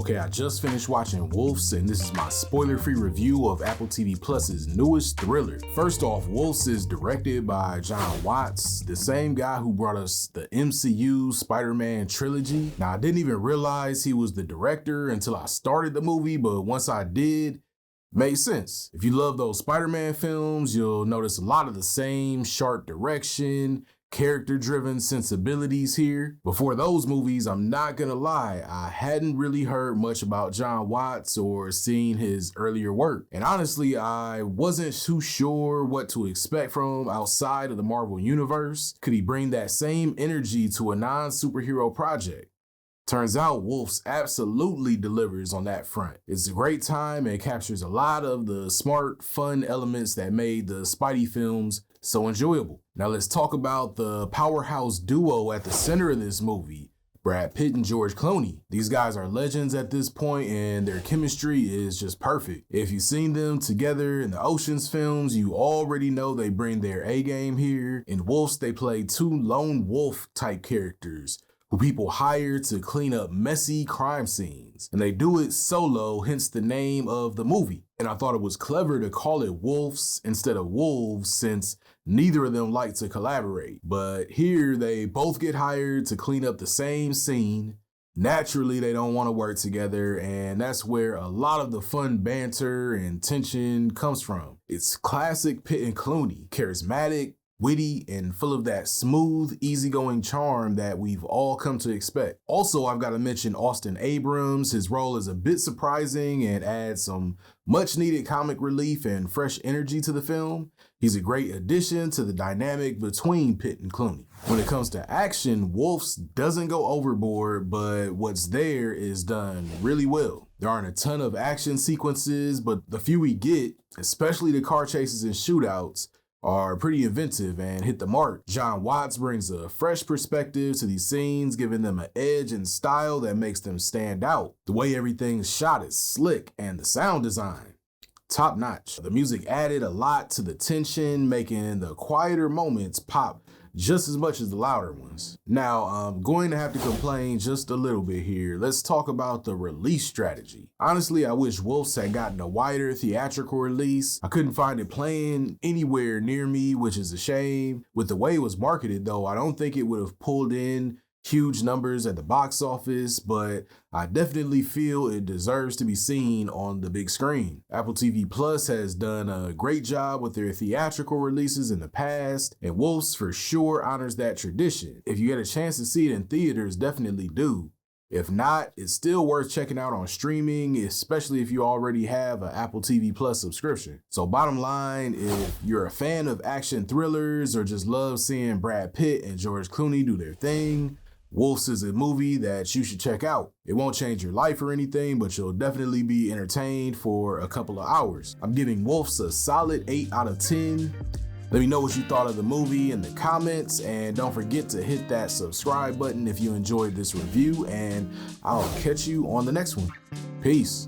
Okay, I just finished watching Wolves, and this is my spoiler-free review of Apple TV Plus's newest thriller. First off, Wolves is directed by Jon Watts, the same guy who brought us the MCU Spider-Man trilogy. Now, I didn't even realize he was the director until I started the movie, but once I did, made sense. If you love those Spider-Man films, you'll notice a lot of the same sharp direction, character-driven sensibilities here. Before those movies, I'm not gonna lie, I hadn't really heard much about Jon Watts or seen his earlier work. And honestly, I wasn't too sure what to expect from him outside of the Marvel Universe. Could he bring that same energy to a non-superhero project? Turns out Wolves absolutely delivers on that front. It's a great time and captures a lot of the smart, fun elements that made the Spidey films so enjoyable. Now let's talk about the powerhouse duo at the center of this movie, Brad Pitt and George Clooney. These guys are legends at this point and their chemistry is just perfect. If you've seen them together in the Ocean's films, you already know they bring their A game here. In Wolves, they play two lone wolf type characters who people hire to clean up messy crime scenes. And they do it solo, hence the name of the movie. And I thought it was clever to call it Wolves instead of Wolves since neither of them like to collaborate. But here they both get hired to clean up the same scene. Naturally, they don't want to work together, and that's where a lot of the fun banter and tension comes from. It's classic Pitt and Clooney, charismatic, witty, and full of that smooth, easygoing charm that we've all come to expect. Also, I've got to mention Austin Abrams. His role is a bit surprising and adds some much needed comic relief and fresh energy to the film. He's a great addition to the dynamic between Pitt and Clooney. When it comes to action, Wolves doesn't go overboard, but what's there is done really well. There aren't a ton of action sequences, but the few we get, especially the car chases and shootouts, are pretty inventive and hit the mark. Jon Watts brings a fresh perspective to these scenes, giving them an edge and style that makes them stand out. The way everything's shot is slick, and the sound design, top notch. The music added a lot to the tension, making the quieter moments pop just as much as the louder ones. Now, I'm going to have to complain just a little bit here. Let's talk about the release strategy. Honestly, I wish Wolves had gotten a wider theatrical release. I couldn't find it playing anywhere near me, which is a shame. With the way it was marketed though, I don't think it would have pulled in huge numbers at the box office, but I definitely feel it deserves to be seen on the big screen. Apple TV Plus has done a great job with their theatrical releases in the past, and Wolves for sure honors that tradition. If you get a chance to see it in theaters, definitely do. If not, it's still worth checking out on streaming, especially if you already have an Apple TV Plus subscription. So bottom line, if you're a fan of action thrillers or just love seeing Brad Pitt and George Clooney do their thing, Wolves is a movie that you should check out. It won't change your life or anything, but you'll definitely be entertained for a couple of hours. I'm giving Wolves a solid 8 out of 10. Let me know what you thought of the movie in the comments, and don't forget to hit that subscribe button if you enjoyed this review, and I'll catch you on the next one. Peace.